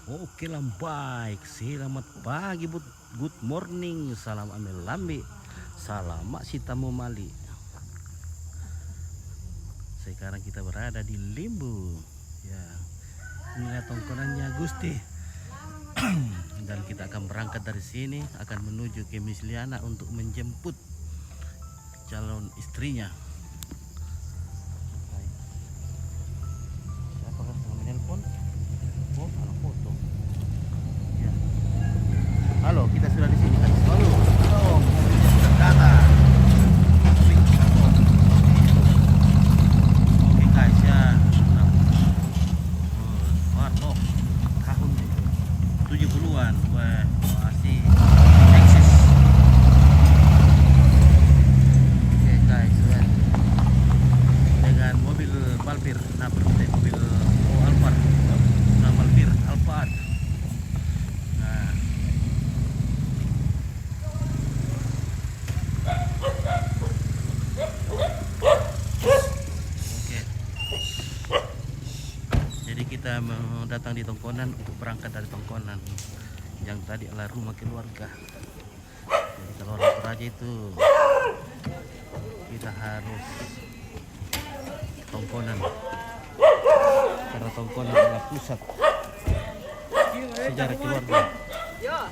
Oke lah baik, selamat pagi, good morning, salam amel lambe, salamat sitamu mali. Sekarang kita berada di Limbu, ya. Inilah tongkonannya Gusti. Dan kita akan berangkat dari sini, akan menuju ke Misliana untuk menjemput calon istrinya. Siapa kan yang menelpon? Oh, anak foto. Ya. Halo, kita sudah di sini. Halo, mobilnya sudah datang. Oke guys ya. Warno tahun 70-an. Wah, masih eksis. Oke guys, dengan mobil Balbir, nah mobil Alphard. Balbir Alphard. Nah, oke. Jadi kita datang di Tongkonan untuk berangkat dari Tongkonan. Yang tadi adalah rumah keluarga. Jadi kalau orang Toraja itu kita harus Tongkonan. Karena Tongkonan adalah pusat sejarah keluarga.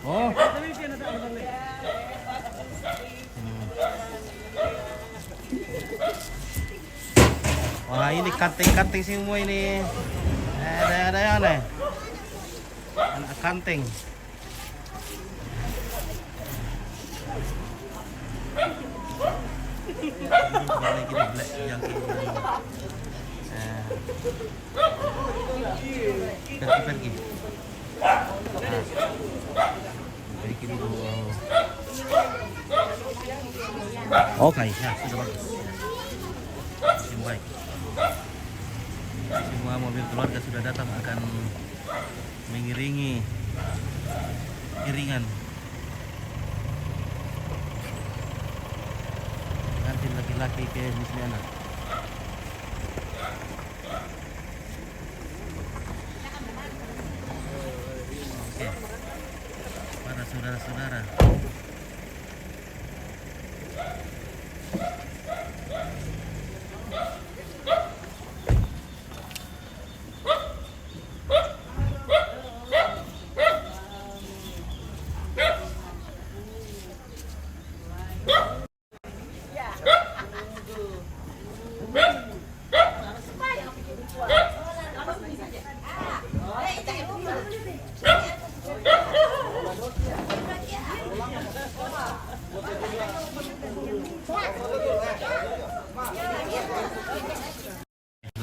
Oh. Wah, ini kanting-kanting semua ini. Ada yang aneh. Anak kanting. Pergi. Pergi dulu. Oke, ya sudah bagus. Baik. Semua mobil keluarga sudah datang akan mengiringi iringan. Nanti laki-laki ke Misliana. Oke. Para saudara-saudara.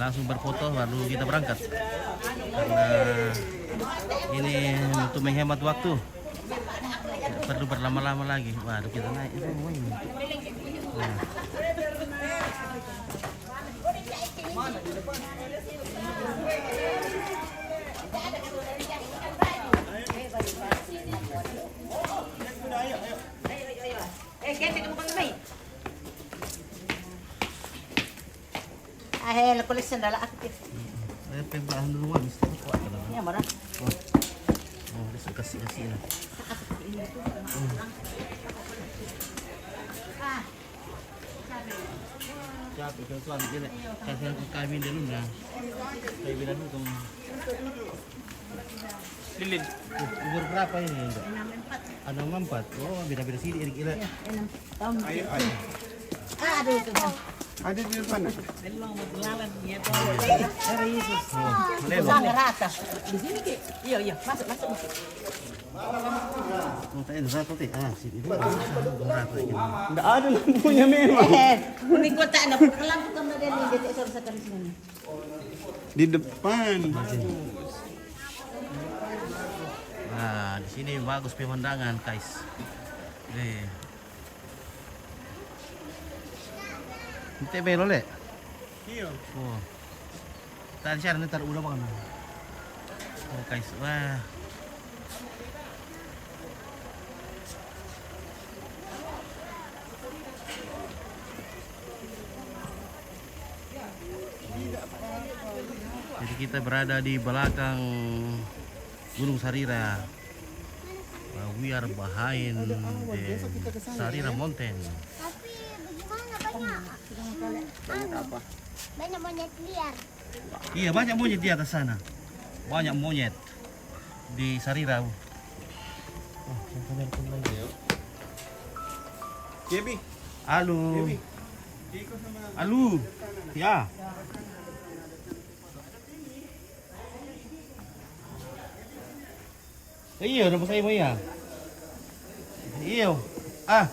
Langsung berfoto baru kita berangkat karena ini untuk menghemat waktu, tidak perlu berlama-lama lagi. Waduh, kita naik semua ini. Nah. Ahel kulit sandala aktif. Pembahan dulu habis itu kuat kalau. Ya, mana? Oh, kasih lah. Siap, itu tuan dia. Kasih kami dulu nah. Saya bilang dulu kamu. Lilin. Umur berapa ini? 64. Oh, beda-beda sih kira-kira. 6 tahun. Ayo. Aduh, Tuhan. Ada di mana? Memang berjalan ya Tuhan. Dari Yesus. Lelo. Sana rata. Di sini Ki. Iya, masuk. Oh, tak ada satu teh. Ah, sini itu. Berapa ini? Enggak ada lampunya memang. Ini kota ada lampu kemudian ini detik sorot di sini. Di depan. Nah, di sini bagus pemandangan, guys. Nih. Ini belok le. Iya. Oh. Tadi saya ntar udah banget. Oh, guys. Wah. Jadi kita berada di belakang Gunung Sarira. We are behind the Sarira Mountain. Tapi bagaimana banyak Apa? banyak monyet liar. Iya, banyak monyet di atas sana. Banyak monyet di Sarira. Kebi. Halo. Kebi. Ikut sama. Halo. Ya. Iya, nama saya Maya. Iya. Ah.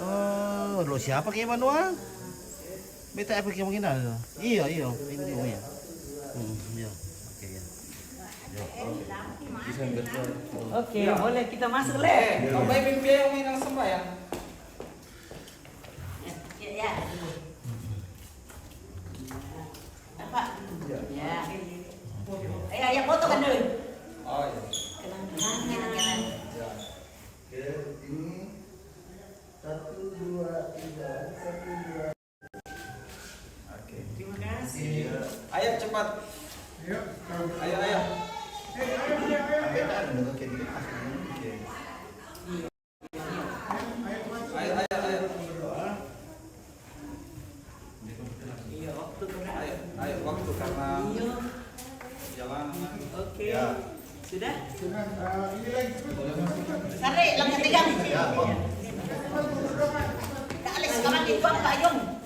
Oh, lo siapa kayak Manuel? Beta apa kayak mengenal? Iya, iya. Ini dia Maya. Iya. Oke, ya. Oke, boleh kita masuk le. Kau baik mimpi yang main sembahyang. Ya. Apa? Ya. Ayo foto kan dulu. Oh iya. Kenang-kenang. Oke. Terima kasih. Ayo cepat. Ayo, ayo. Ayo, ayo, ayo. Iya, waktu ayo, ayo waktu karena jalan. Oke. Sudah? Sari, langit tegang. Kaalis sekarang di bawah Pak Yung.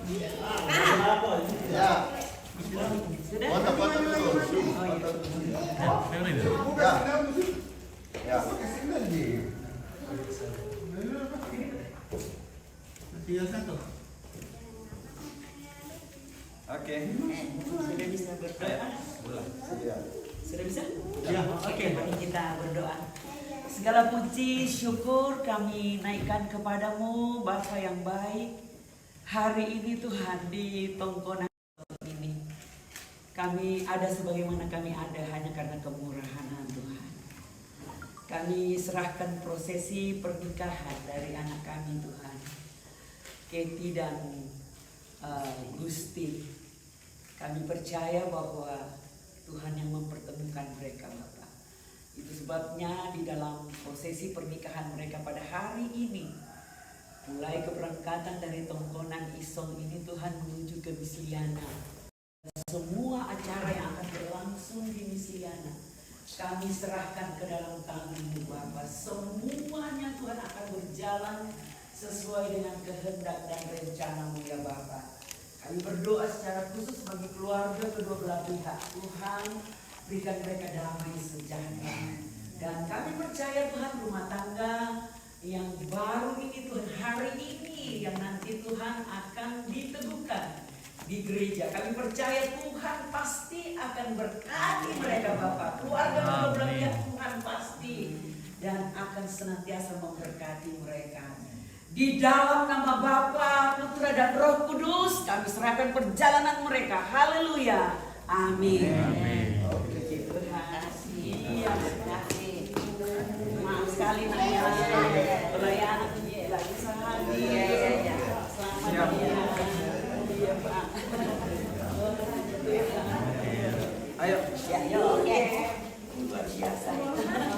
Nah. Ya, Sudah? foto-foto dulu. Ya. Ya. Oke. Sudah bisa berdoa? Ya. Sudah bisa? Ya. Oke, mari kita berdoa. Segala puji, syukur kami naikkan kepadamu, Bapa yang baik. Hari ini Tuhan di Tongkonan ini, kami ada sebagaimana kami ada hanya karena kemurahan Tuhan. Kami serahkan prosesi pernikahan dari anak kami Tuhan, Keti dan Gusti. Kami percaya bahwa Tuhan yang mempertemukan mereka Bapak. Itu sebabnya di dalam prosesi pernikahan mereka pada hari ini, mulai keberangkatan dari Tongkonan Isong ini Tuhan menuju ke Misliana. Semua acara yang akan berlangsung di Misliana, kami serahkan ke dalam tangan-Mu Bapa. Semuanya Tuhan akan berjalan sesuai dengan kehendak dan rencana-Mu ya Bapa. Kami berdoa secara khusus bagi keluarga kedua belah pihak. Tuhan, berikan mereka damai sejahtera. Dan kami percaya Tuhan rumah tangga yang baru ini Tuhan, hari ini yang nanti Tuhan akan diteguhkan di gereja. Kami percaya Tuhan pasti akan berkati mereka Bapak. Keluarga kedua belah pihak Tuhan pasti dan akan senantiasa memberkati mereka. Di dalam nama Bapa, Putra dan Roh Kudus, kami serahkan perjalanan mereka. Haleluya. Amin. Amin. Terima kasih. Terima kasih. Maaf sekali Naya. Pelayanan ini lagi sehari. Iya. Selamat ya. Iya Pak. Ayo. Ya, yuk, oke. Luar biasa.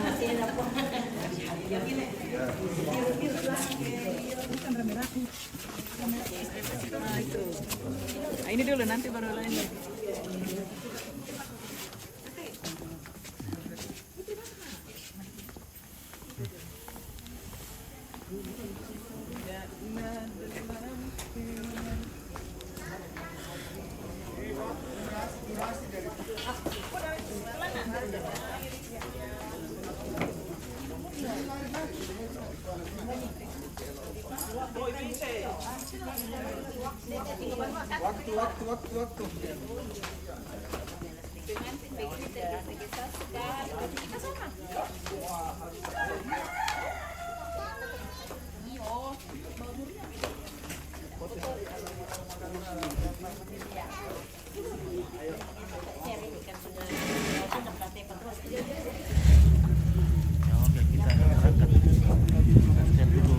Masih ada apa? Yang ini. Ini dulu nanti baru lainnya. Waktu. Ya, oke, kita berangkat. Setel dulu.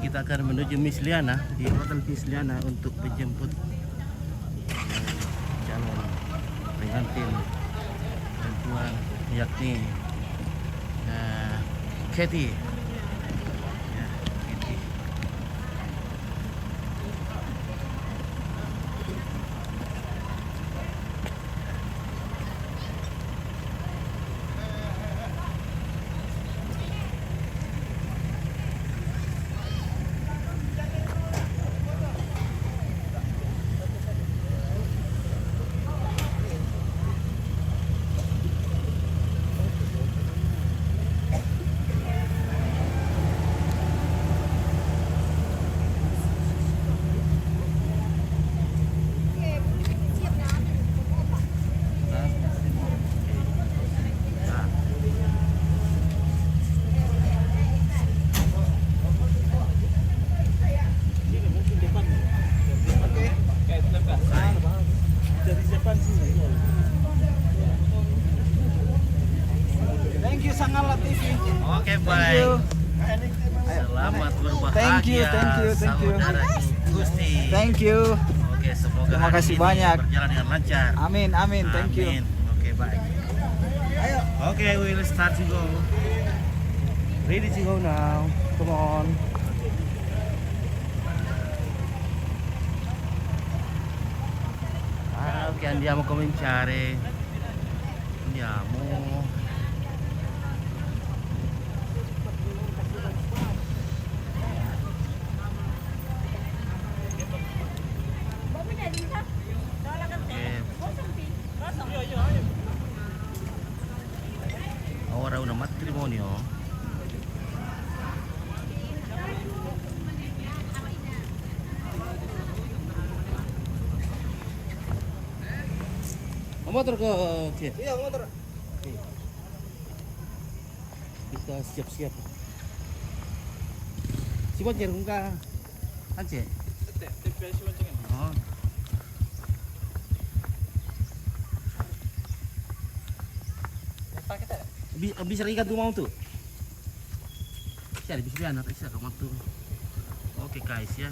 kita akan menuju Miss Liana di Hotel Miss Liana untuk menjemput calon pengantin perempuan yakni Katie. Ya, Katie. Thank you Sangala TV. Oke, baik. Selamat berbahagia. Thank you. Saudara Gusti. Thank you. Oke, semoga Terima hari kasih ini banyak. berjalan dengan lancar. Amin. Thank you. Amin. Oke, baik. Ayo. Oke, we'll start to go. Ready to go now. Come on. Oke, andiamo a cominciare. Andiamo. Ora un matrimonio. Motor ke Cie? Iya, motor. Kita siap-siap. Si Boncer ka Ance? Oh. Bisa ikat tuh mau tuh. Cari bisa anak bisa kamu tuh. Oke guys ya.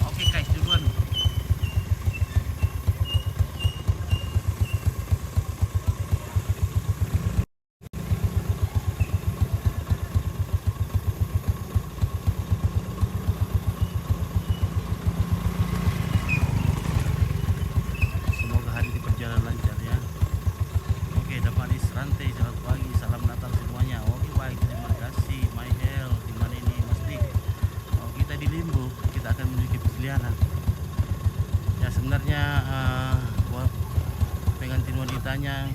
Oke guys, duluan. Semoga hari ini berjalan lancar ya. Oke, Dapanis Rantai, selamat pagi, salam Natal semuanya. Oke baik, terima kasih My Health. Di mana ini Mas Dik? Oh, kita di Limbu, kita akan menuju ke Liana. Ya sebenarnya pengantin wanitanya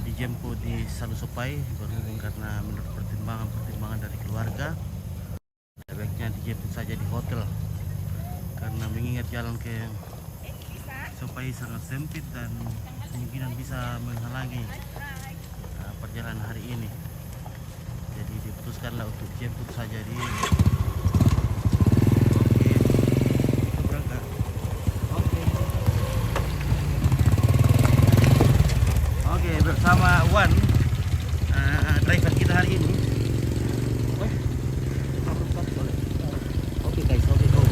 dijemput di Salusopai berhubung karena menurut pertimbangan dari keluarga sebaiknya dijemput saja di hotel karena mengingat jalan ke Sopai sangat sempit dan kemungkinan bisa menghalangi perjalanan hari ini. Jadi diputuskanlah untuk jemput saja di Oke, bersama Wan driver kita hari ini. Oke guys, oke go.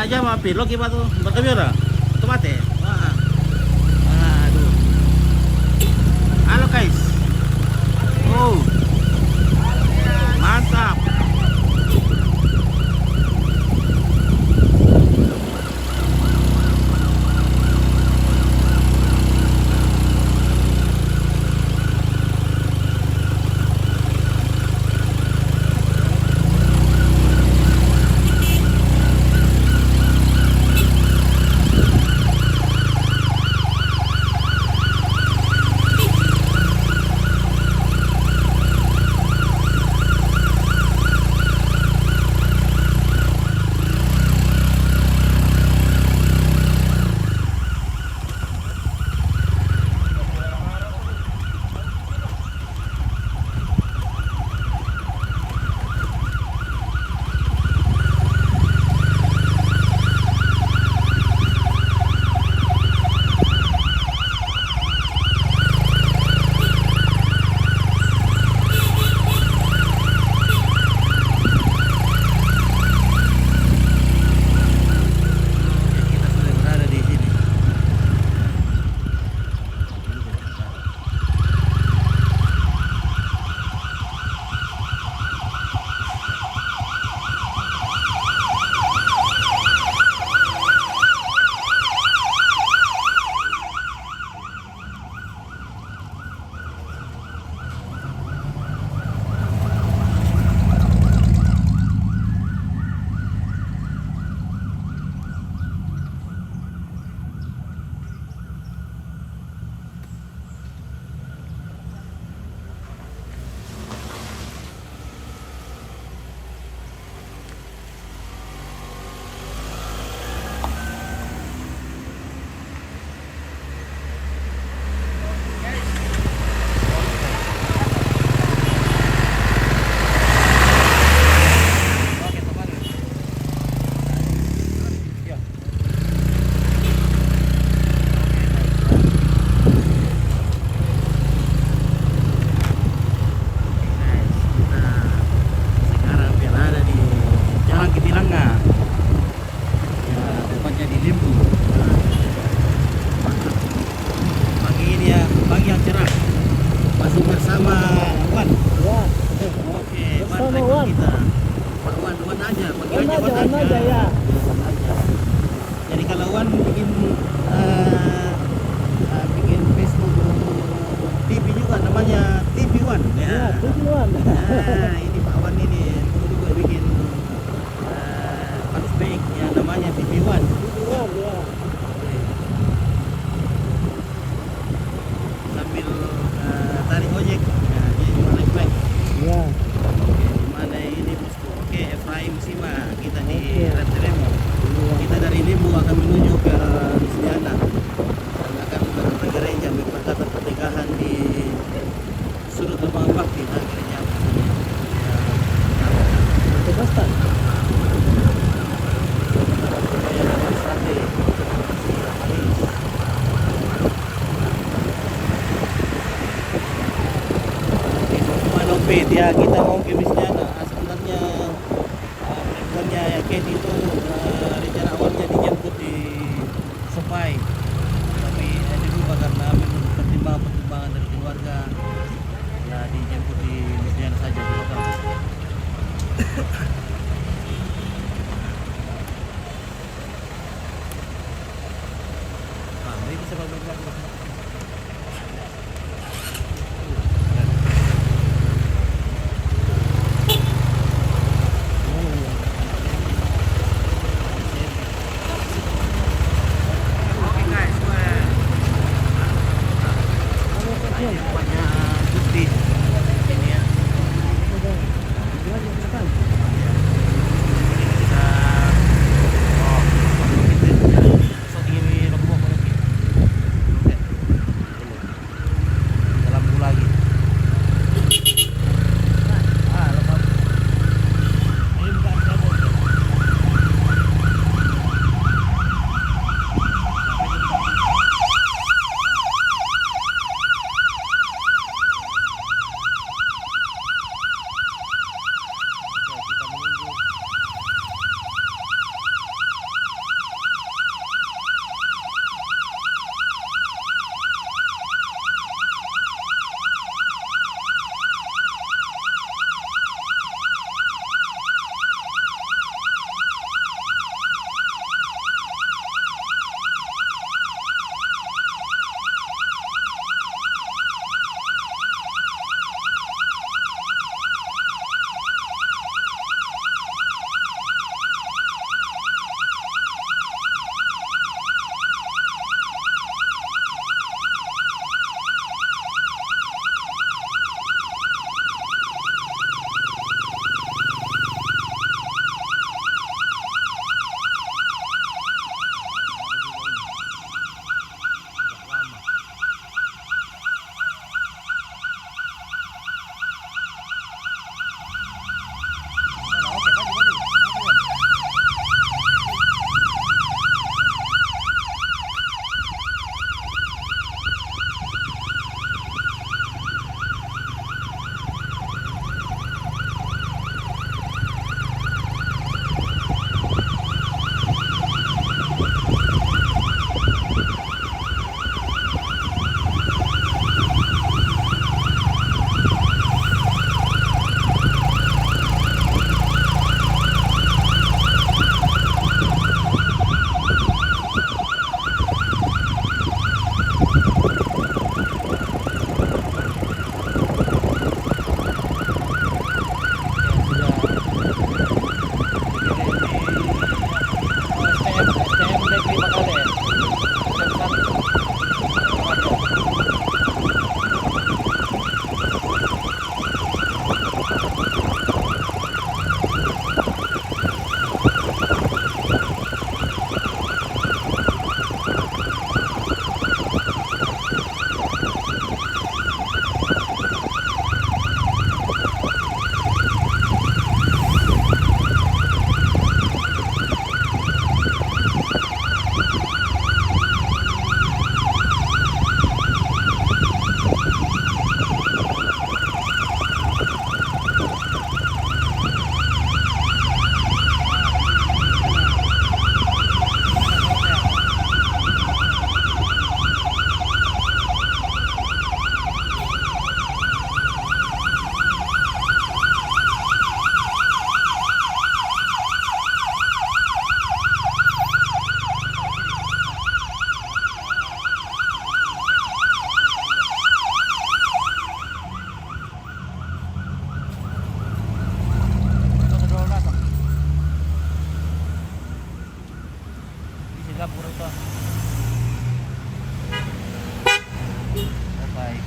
aja mampir lo gimana tuh bertemu ora otomatis aduh halo guys oh mantap bikin Facebook TV juga namanya TV One ya. TV One. Nah, ini Pak Wan ini juga bikin Facebook ya namanya TV One. TV One ya. Sambil tarik ojek ya, jadi naik. Ya. Oke, mana ini bosku? Oke, Efraim Sima, kita di Rentelemo. Kita dari Limbu akan menuju ke Misliana dan akan ke gereja berkata pernikahan di sudut Lembaga Bakti, gereja Protestan. Ya kita mau ke Misliana. Sebenarnya perempuannya ya Kate itu rencana awalnya dijemput di Sopai, tapi dirubah karena menurut pertimbangan dari keluarga ya dijemput di Misliana saja di lokal. Nah, ini bisa balik. baik.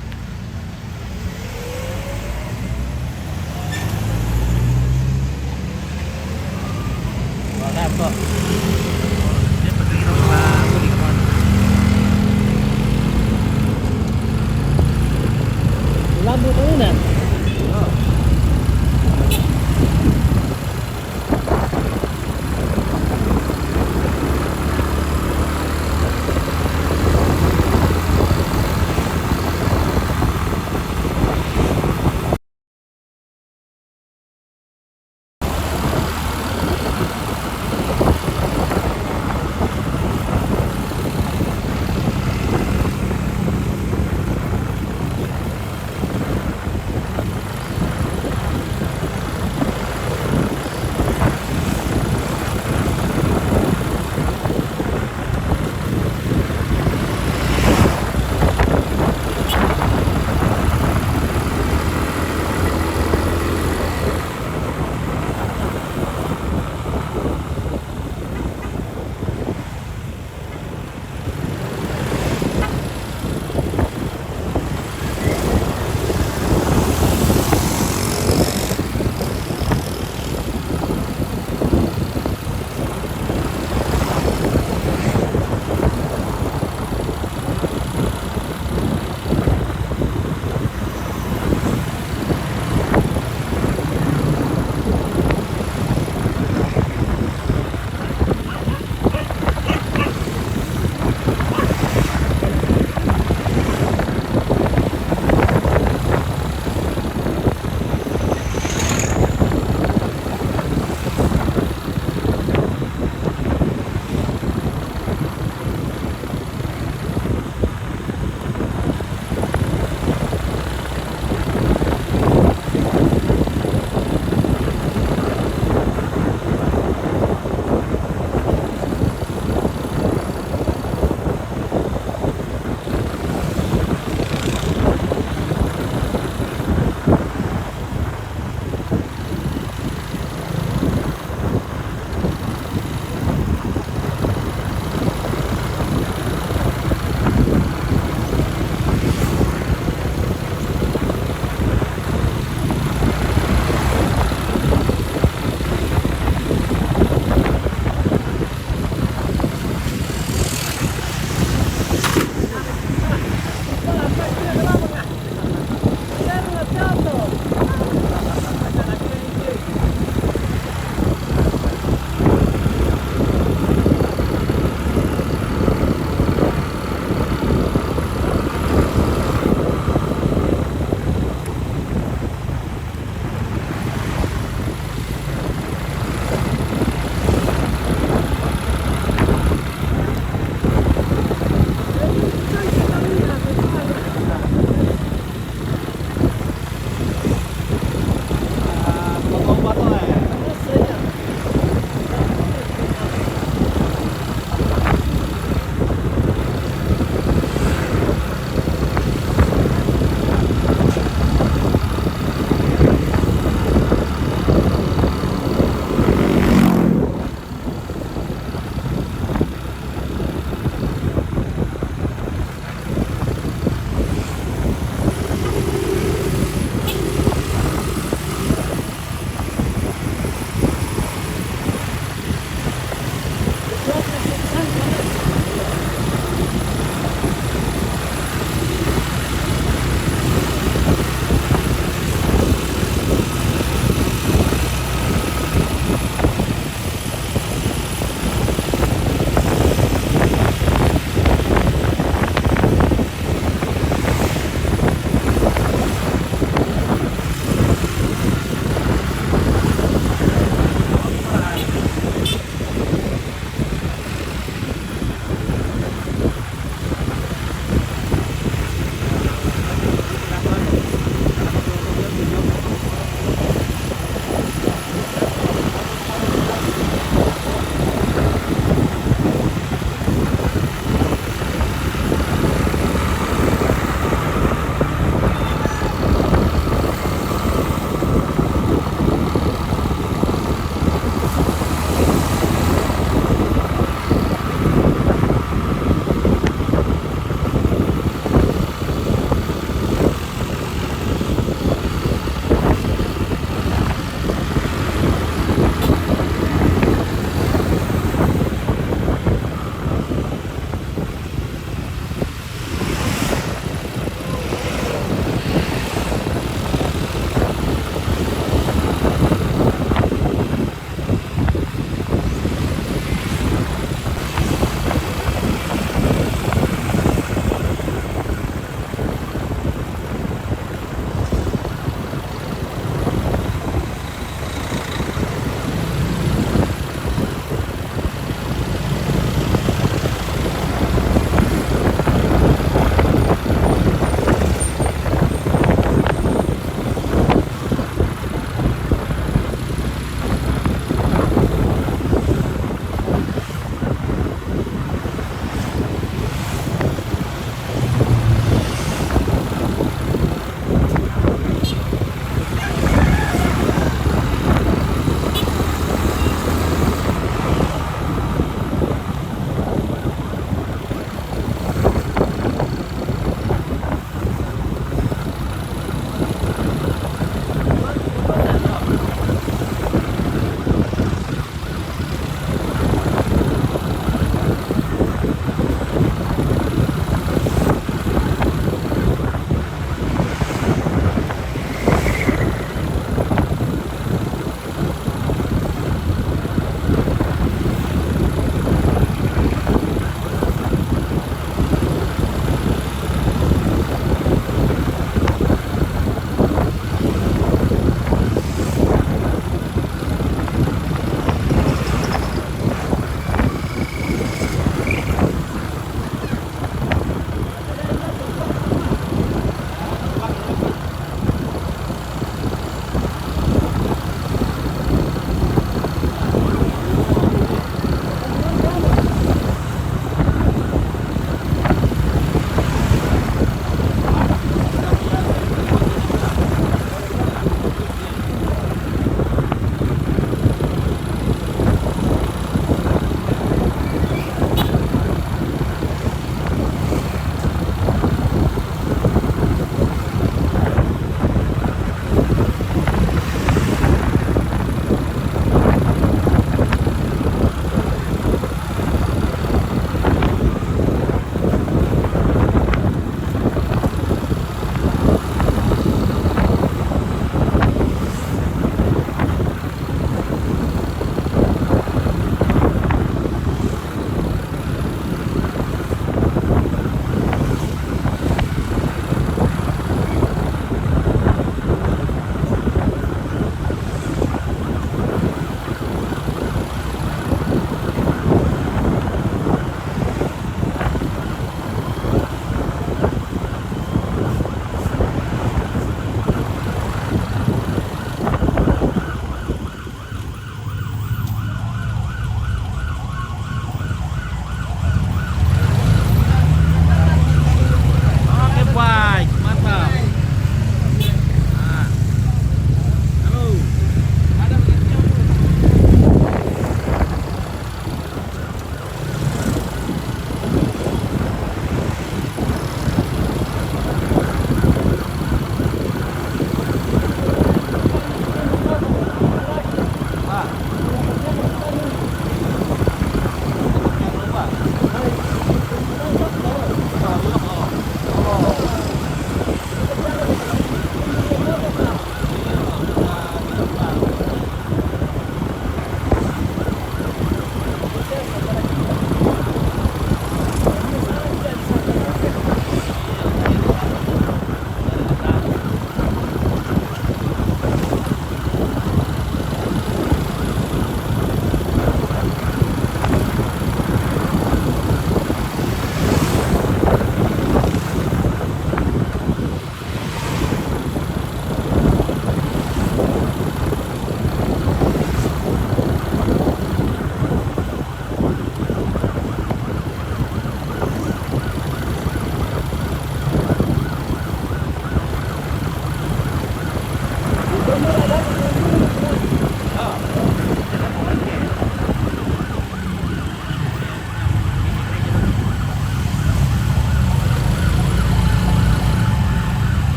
Wala po. Dia pergi ke rumah Uli kemana? Lampu tahunan.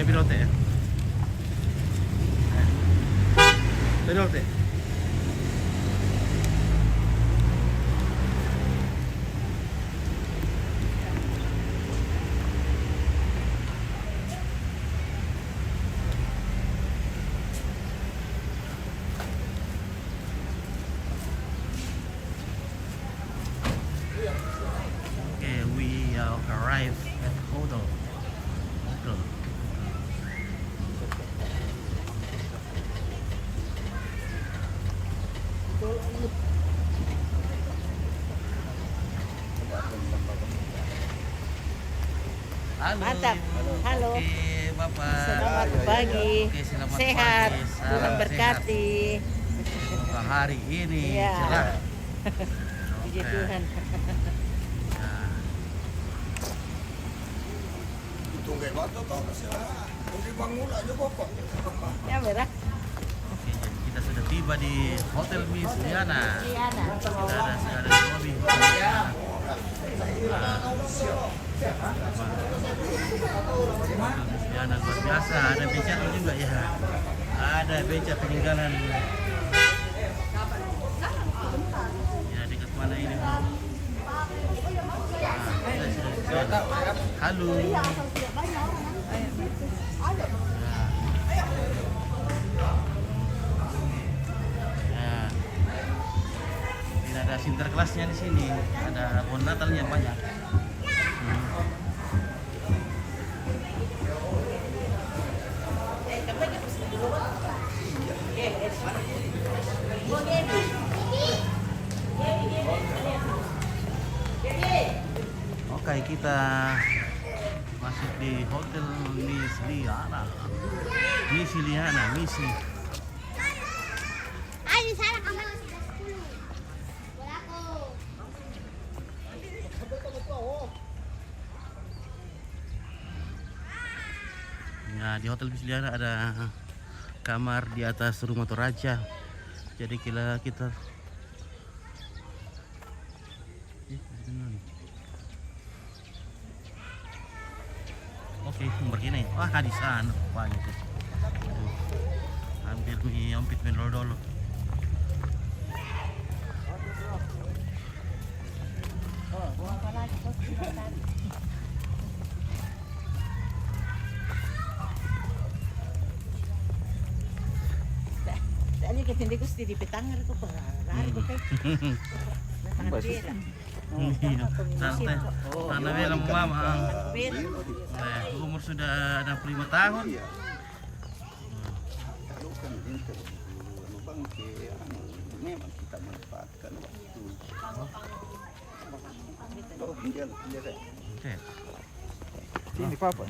Rote pirote ya. Pirote. Okay, we arrived at hotel. Hotel. Halo. Mantap. Halo. Oke, Bapak. Selamat pagi. Oke, selamat Sehat. pagi. Tuhan Salam berkati. Semoga hari ini Iya. cerah. Puji Oke. Tuhan. Nah, Ya merah. oke, jadi kita sudah tiba di Hotel Miss Liana. Liana. Sudah ada di lobby. Liana luar biasa. Ada becaknya juga ya. Ada becak peninggalan. Ya dekat mana ini bro? Kita sudah di sana. Halo. Ya. Ini ada sinterklasnya di sini. Ada pohon Natalnya banyak. Oke, kita masuk di Hotel Miss Liana. Miss Liana, misi. Ay, di sana kamera sudah 10. Bola ko. Nah, di Hotel Miss Liana ada kamar di atas rumah Toraja. Jadi kita Oke, begini. Wah, di sana banyak tuh. Aduh, hampir menodol. Tadi kita hindi gusto di petanggar ko pa. Lari ko kay. Iya, santai. Tanah film mama. Bel. Umur sudah 65 tahun. Kalau kan interview, bang, memang kita manfaatkan waktu. Oh, iya, saya. Oke. Sini papa.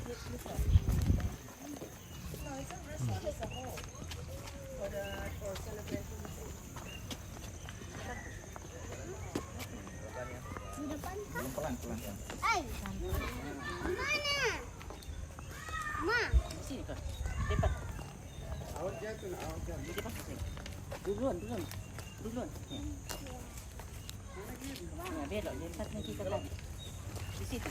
Ay, mana? Ma. Sini ka. Depan. Di pas sini. Duluan. Ya, belok. Lihat na kita lagi. Di situ.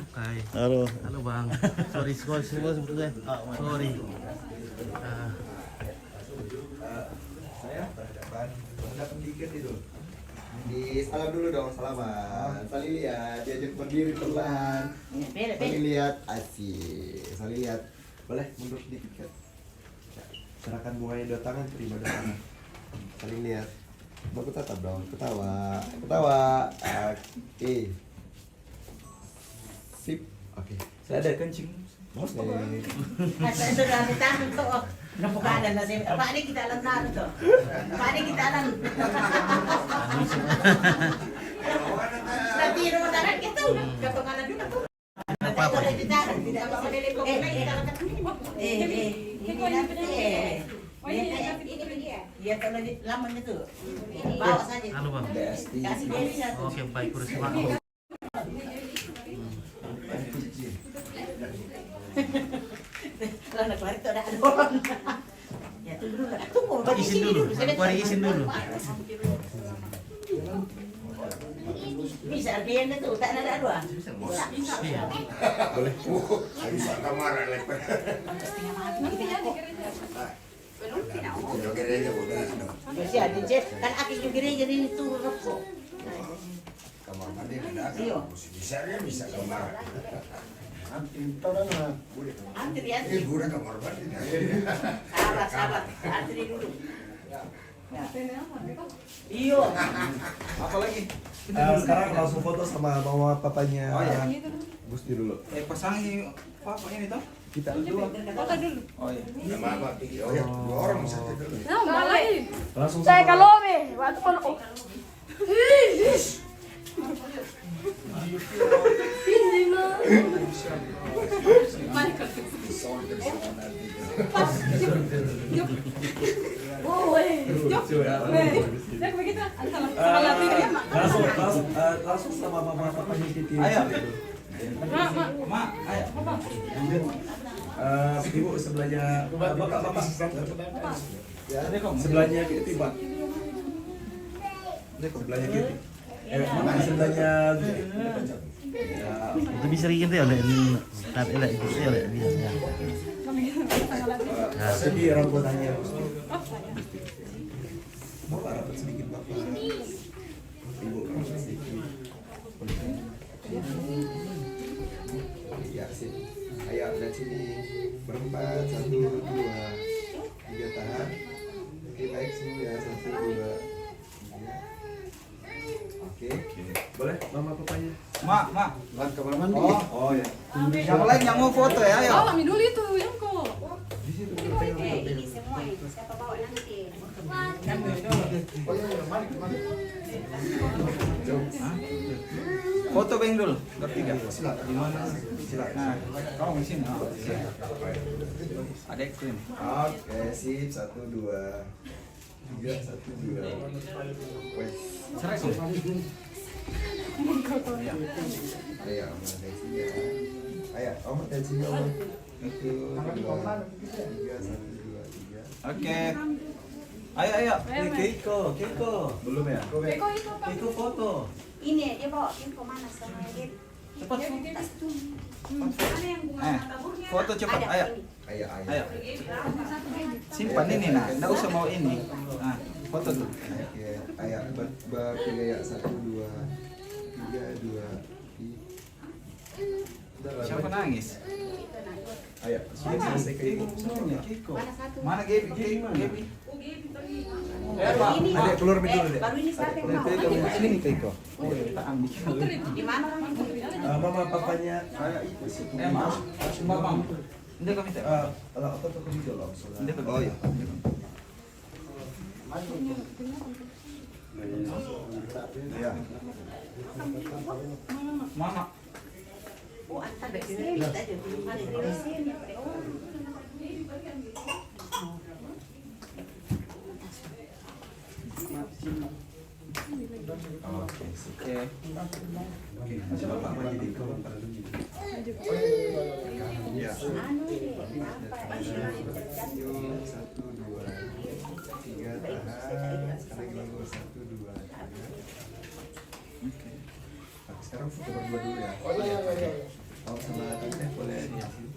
Oke. Halo. Halo Bang. Sorry semua sebetulnya. Sorry. Saya berhadapan dikit itu. Di salam dulu dong, salaman. Saling lihat, diajak berdiri pelan. Belok. Saling lihat, asik. Saling lihat. Boleh mundur sedikit kan? Serahkan bunganya 2 tangan, terima 2 tangan. Saling lihat. Bagus tetap dong, ketawa. Oke. Sip. Oke. Saya ada kencing. Oke. Asa ito na tanong to. Napukanan na siya. Paano kita alam na ano to? Paano kita alam? Natiro mo tanan kita. Katunganan dito to. Apa-apa. Tidak apa-apa. nanti. Ini dia. Iya kalau lamanya tuh. Bawa saja. Halo bang. Kasih dia satu. Oke baik, kurus banget. Kalau nak keluar itu ada orang. Ya tunggu dulu. Tunggu. bagi Izin sini dulu, Saya Bang, izin dulu. Bisa artinya tuh tak ada dua. Iya. Boleh. Bisa kamar lepas. Setengah mati kita kok. Yo gereja boleh. Bisa dicek kan aku juga gereja ini tuh rokok. Kamar mandi ada. Iya. Bisa kamar. Antri antri. Bukan kamar mandi. Sabar. Antri dulu. Iyo. Apa lagi? Sekarang langsung foto sama mama papanya. Oh ya. Gusti dulu. Pasangi apa ini toh? Kita dua. Foto dulu. Oh iya. Sama video ya. Dua orang saja dulu. Nah, malay. Langsung Saya kalau be, waktu kalau Hindi na. Oh, wait. Nak begitu. Langsung sama mama papanya Titi. Ayo. Mak. Ma, ayo. Ibu sebelahnya bapak. Ya, Sebelahnya Titi, Pak. Sebelahnya Titi. Sebelahnya ya. Itu bisa bikin tuh oleh ini. Tapi oleh itu sih oleh dia. Ya. Jadi rambutannya Gusti. Bapak rapat sedikit bapak. Ibu rapat sedikit. Ya sih. Ayo dari sini berempat 1, 2, 3 tahan. Oke baik semua ya 1, 2, 3. Oke. Boleh mama papanya. Ma. Kamar mandi. Oh ya. Yang lain yang mau foto ya, ayo. Oh, kami dulu itu yang kok. Di situ dulu pegang. Ini semua itu siapa bawa nanti. Foto Bang dulu, bertiga. Silakan. Di mana? Silakan. Nah, kamu di sini. Oh, iya. Adekku ini. Oke, sip. 1, 2, 3, 1, 2. Wes. Serak ya? Ayo, Om Tensi ya. Ayo, Om Tensi ya, Om. 1, 2, 3, 1, 2, 3. Oke. Ayo. Keiko. Belum ya? Eko itu apa? Keiko foto. Ini dia bawa ke mana sama dia. Cepat. Tas tuh. Ada yang bunga taburnya. Foto cepat, ayo. Ayo. Simpan ini nah, enggak usah mau ini. Nah, foto tuh. Oke, ayo. Bertiga ya. 1, 2, 3, 2. Siapa nangis? Ayo, sudah selesai Keiko. Keiko. Mana satu? Mana Gaby? Gaby. Ini. Adek, keluar dulu, Dek. Baru ini siapa yang mau? Ini nih Keiko. Oh, kita ambil. Di mana orang itu? Mama papanya. Itu sih. Maaf. Mama. Hindi kami tayo. Apa tuh video langsung. Hindi kami. Oh iya. Ya. Mama. Oh, antar di sini aja. Antri di sini. Oke. Oke, Bapak maju di kawan pada dulu. Ya. Anu deh, apa ini? 1, 2, 3 tahan. Sekarang gini 1, 2, 3. Oke. Sekarang foto berdua dulu ya. Om sama Tante boleh di sini.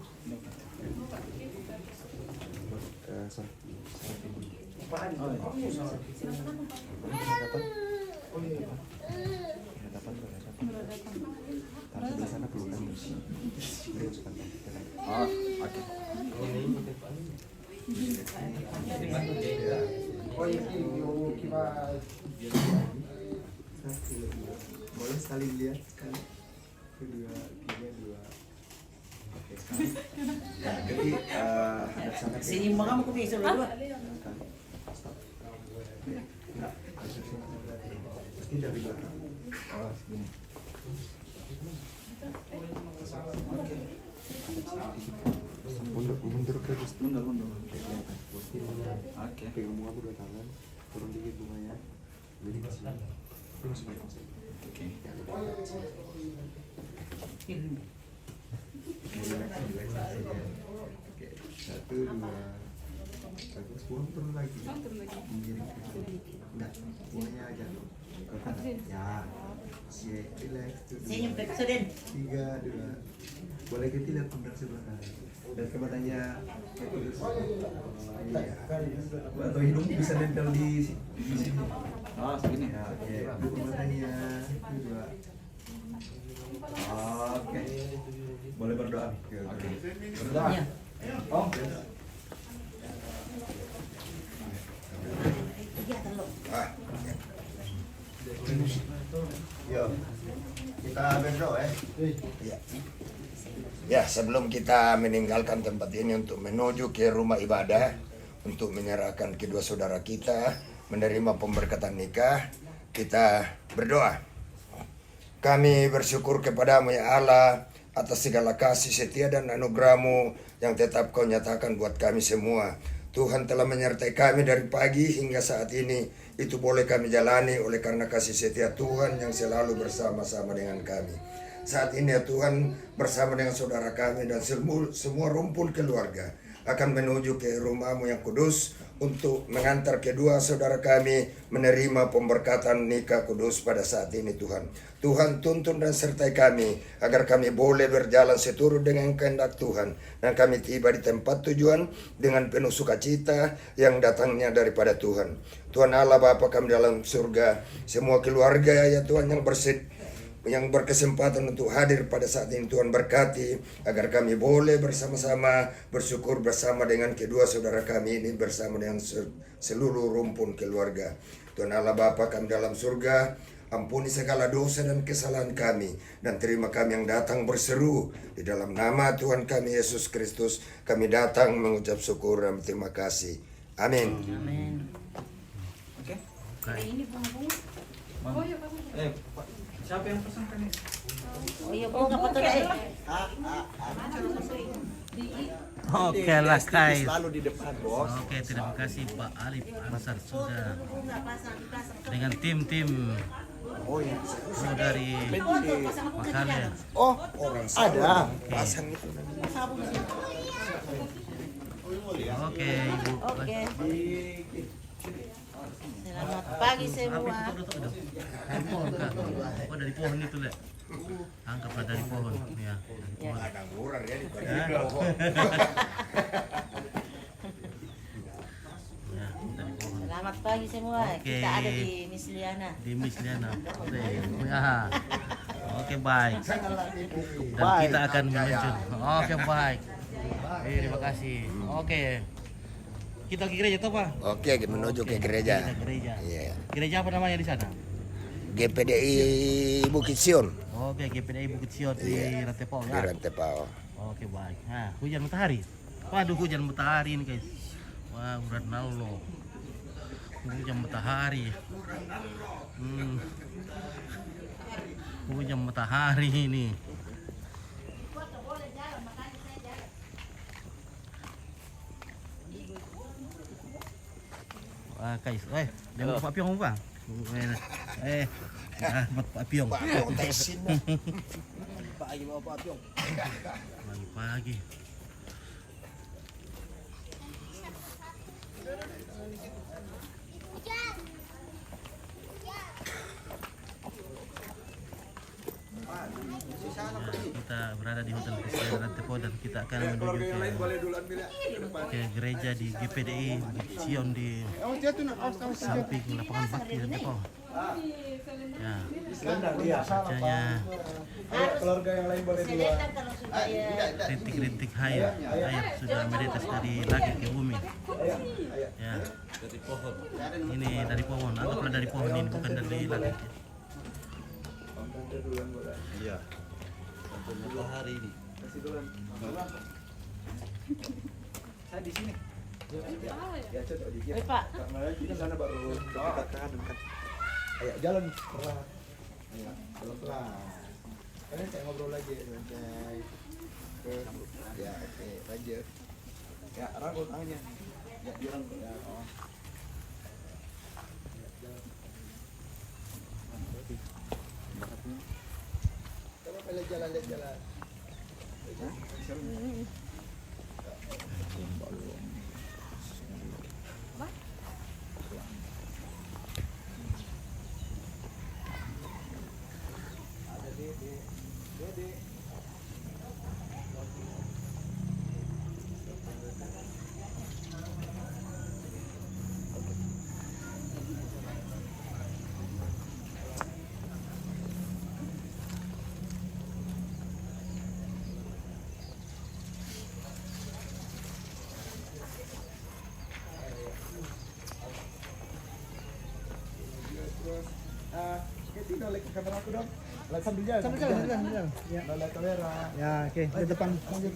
Oh, oke. Boleh sekali lihat sekali. 2, 3, 2. Oke, sekali. Ya, jadi sangat Sini kamu ke bisa dulu. pasti dari belakang. Oh, segini. Oke. Mundur ke Gusti. Mundur. Gusti. Oke. Pegang bunga dua tangan, turun dikit bunganya. Jadi ke sini. Terus baik maksudnya. Oke. Oke, 1, 2. Bagus, buang turun lagi. Miring ke kiri. Enggak, bunganya aja. Ke kanan. Ya. Relax. Senyum ke Sudin. 3, 2. Boleh kita lihat pundak sebelah kanan. Dan ke matanya. Atau hidung bisa nempel di sini. Oh, segini. Ya, oke. Buka matanya. 2. Oke. Boleh berdoa. Oke. Berdoa. Oh. Yuk. Kita berdoa ya. Ya, sebelum kita meninggalkan tempat ini untuk menuju ke rumah ibadah, untuk menyerahkan kedua saudara kita, menerima pemberkatan nikah, kita berdoa. Kami bersyukur kepadamu ya Allah, atas segala kasih setia dan anugerah-Mu yang tetap Kau nyatakan buat kami semua. Tuhan telah menyertai kami dari pagi hingga saat ini. Itu boleh kami jalani oleh karena kasih setia Tuhan yang selalu bersama-sama dengan kami. Saat ini ya Tuhan, bersama dengan saudara kami dan semua rumpun keluarga akan menuju ke rumah-Mu yang kudus untuk mengantar kedua saudara kami menerima pemberkatan nikah kudus pada saat ini Tuhan. Tuhan tuntun dan sertai kami agar kami boleh berjalan seturut dengan kehendak Tuhan dan kami tiba di tempat tujuan dengan penuh sukacita yang datangnya daripada Tuhan. Tuhan Allah Bapa kami dalam surga, semua keluarga ya Tuhan yang berkesempatan untuk hadir pada saat ini Tuhan berkati agar kami boleh bersama-sama bersyukur bersama dengan kedua saudara kami ini bersama dengan seluruh rumpun keluarga. Tuhan Allah Bapa kami dalam surga, ampuni segala dosa dan kesalahan kami dan terima kami yang datang berseru di dalam nama Tuhan kami Yesus Kristus. Kami datang mengucap syukur dan terima kasih. Amin. Amin. Oke. Ini bunga-bunga. Oh iya, Pak. Pak, siapa yang pesankan ini? Oh iya, bunga apa tuh deh? Oke lah guys. Selalu di depan, Bos. Oke, terima kasih Pak Alif Ansar sudah dengan tim-tim dari Makale. Oh, ada. Pasang itu. Oke, Ibu. Oke. Selamat pagi semua. Oh, dari pohon itu, Le. Anggaplah dari pohon, ya. Ada kurang ya di Ya, dari pohon. Selamat pagi semua. Oke. Kita ada di Miss Liana. Di Miss Liana. Ya. Oke, baik. Dan kita akan menuju. Oke, baik. Terima kasih. Oke. Kita ke gereja toh, Pak? Oke, menuju ke gereja. Kita gereja. Iya. Gereja apa namanya di sana? GPDI Bukit Sion Oke, GPDI Bukit Sion di Rantepao di ya. Rantepao. Oke, baik. Nah, hujan matahari. Waduh, hujan matahari ini, guys. Wah, urat nalo. Hujan matahari. Hujan matahari ini. Wah, guys. Jangan Pak Piong, Bang. Pak Piong. Pagi-pagi. Kita berada di Hotel Presiden Rantepao dan kita akan menuju ke gereja di GPDI Bukit Sion di samping lapangan Bakti Rantepao. Ya, bacanya Keluarga yang lain boleh duluan. rintik-rintik air sudah menetes dari langit ke bumi. Ya, dari pohon. Ini dari pohon, anggaplah dari pohon ini bukan dari langit. Iya. Matahari ini. Saya di sini. Ya, coba di Oi, Pak. Di sana baru dekat kanan kan. Ayo jalan pelan. Ayo, pelan-pelan. Kalian saya ngobrol lagi santai. Ya, oke, lanjut. Ya, rangkul tangannya. Ya, dirangkul ya. Oh. Coba lihat jalan, lihat jalan. Ada Dede. Terus, Keti noleh ke kamera aku dong. Lihat sambil jalan. Sambil jalan. Ya. Noleh kamera. Ya, oke, di depan. Oke,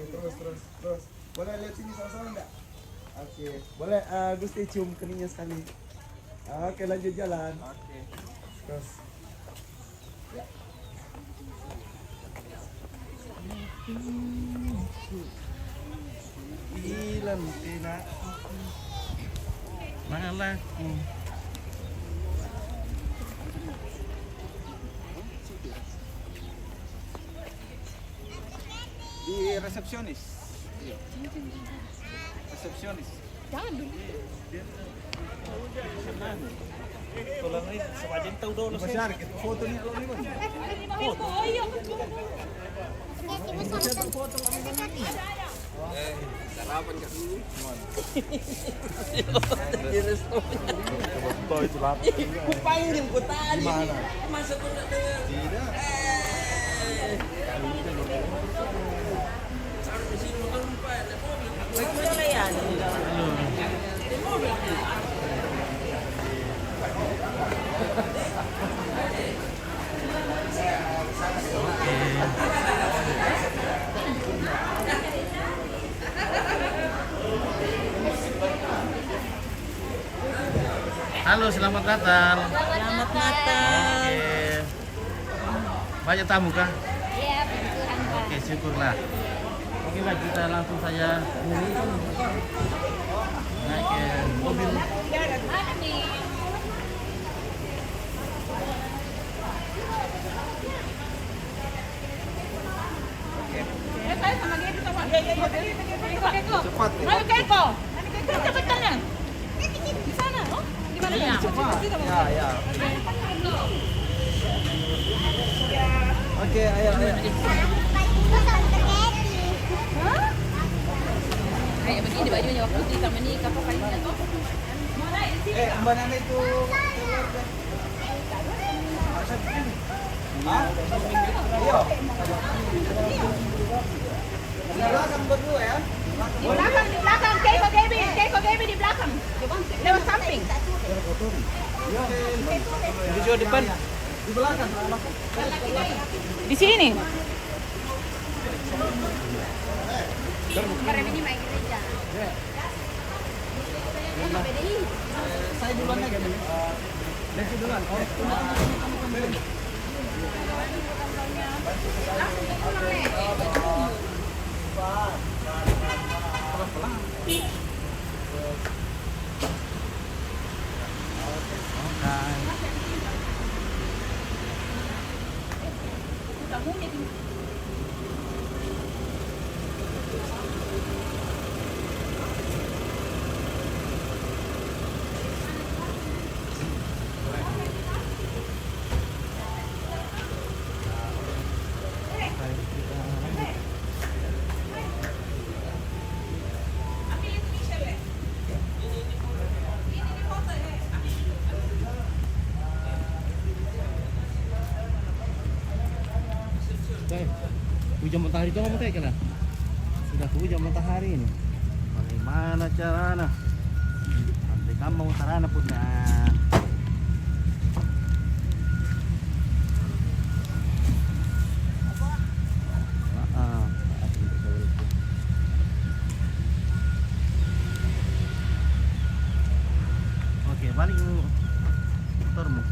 terus. Boleh lihat sini sama-sama enggak? Oke, boleh Gusti cium keningnya sekali. Oke, lanjut jalan. Oke. Terus. Ya. Ilan tina. Malah. Di resepsionis. Resepsionis. Jangan dulu. Tolong ini sewajan tahu dulu sih. Masyarakat kita foto nih lo nih. Foto. Oh iya. Sarapan enggak dulu? Kupanggil ku tadi. Mana? Masa kau enggak dengar? Tidak. Halo, selamat Natal. Selamat Natal. Oke. Banyak tamu kah? Iya, puji Tuhan, Pak. Oke, syukurlah. Oke, baik, kita langsung saja naik ke mobil. Mana nih? Saya sama dia kita Pak. Keko. Cepat. Ayo Keko. Cepetannya. Di sana. Oh, di mana ya? Ya. Oke, ayo. Kayak begini bajunya waktu di taman ini kapal kayaknya tuh. Mulai di sini. Mbak Nana itu keluar deh. Hah? Iya. Di belakang berdua ya. Di belakang. Keiko Gaby di belakang. There was something. Di jauh depan. Di belakang. Di sini. Kemarin ini main gereja. Saya duluan lagi. Nanti duluan. Oh, Hujan matahari itu kamu teh kena. Sudah hujan matahari ini. Bagaimana caranya? Nanti kamu sarana punya. Oke, balik motormu.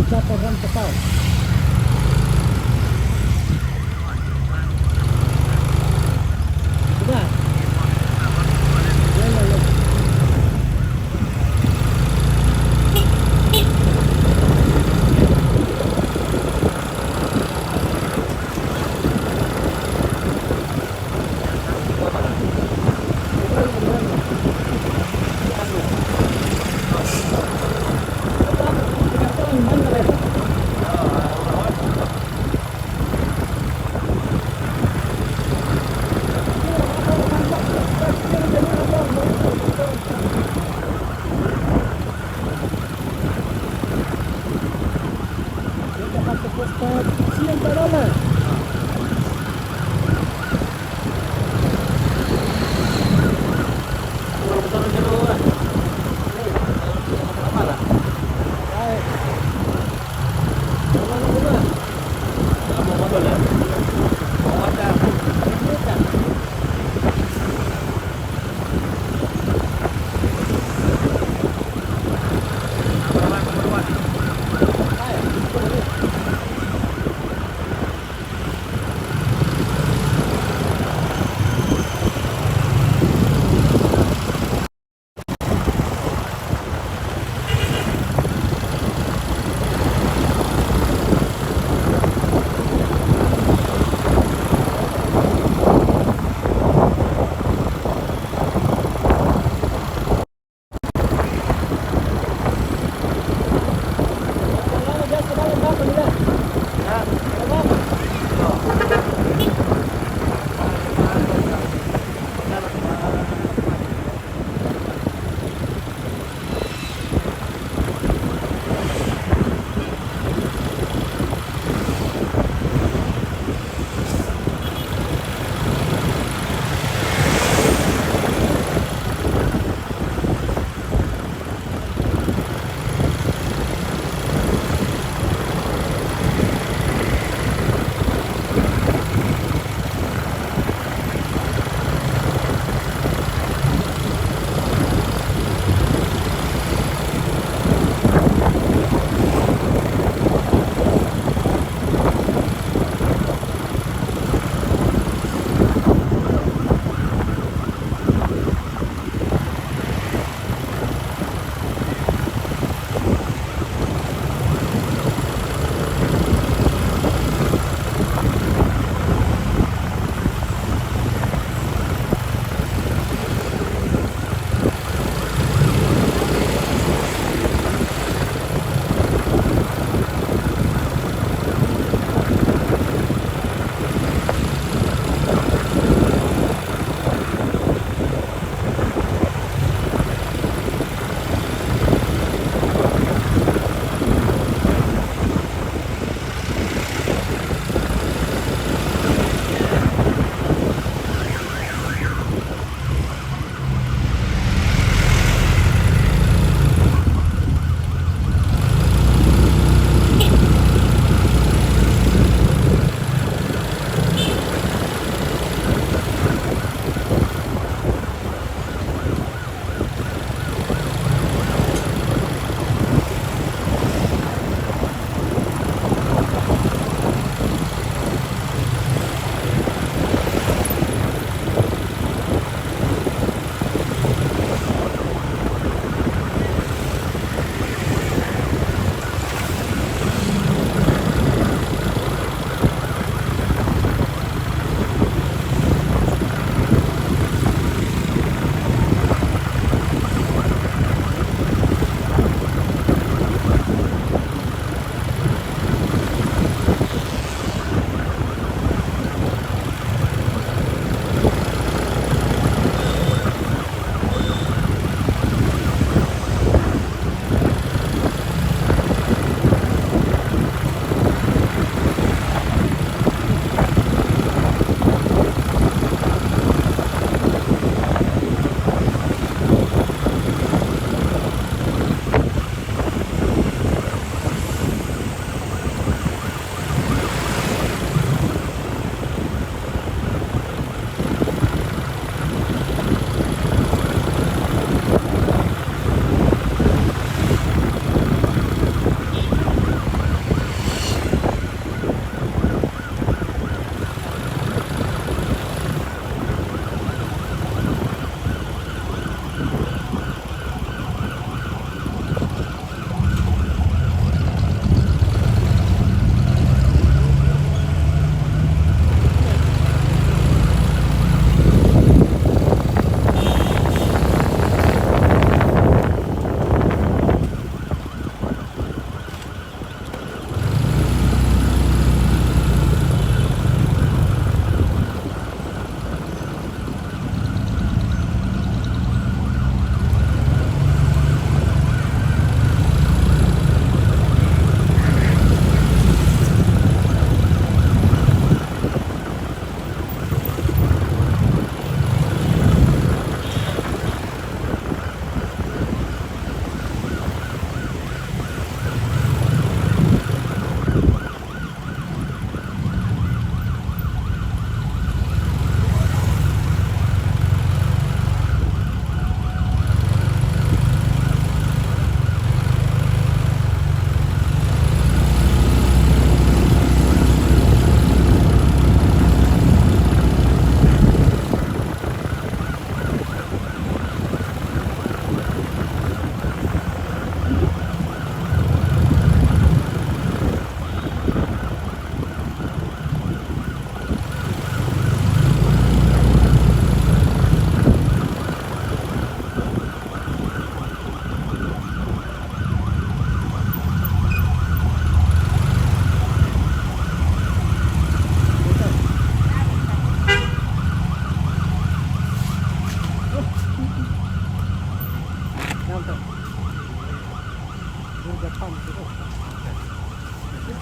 Satu orang pesawat. Sudah.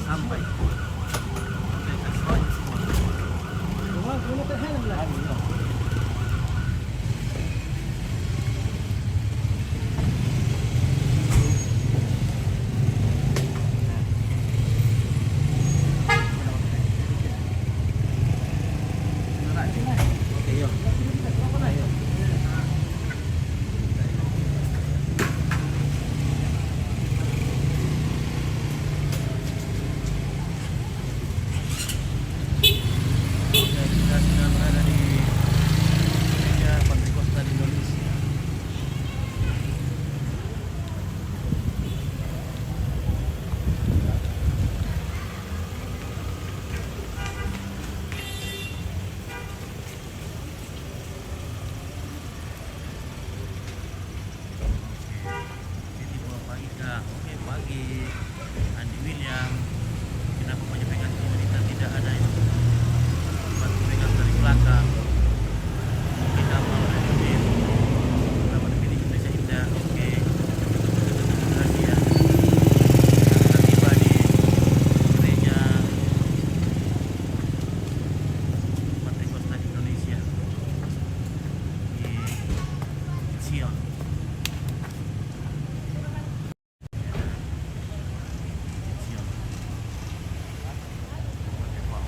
sampai. Oke, semuanya semua. Oke, yuk. Ayo. Oke, kita sudah berada di gereja Pantekosta di Indonesia. Jadi Bapak Ida, oke pagi. Andi William, kenapa banyak pegang kita tidak ada yang bantu pegang dari belakang. Kita mau lanjutin. Kita pilih Indonesia Indah, oke. Lagi ya. Kita tiba di gereja Pantekosta di Indonesia di Sion. Sion. Wow.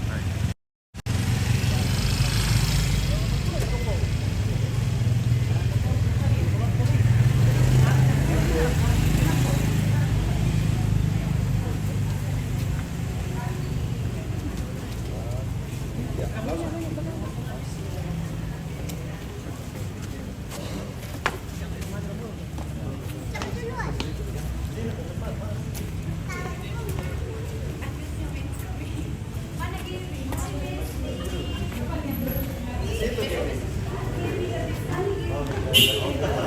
Baik. Oh,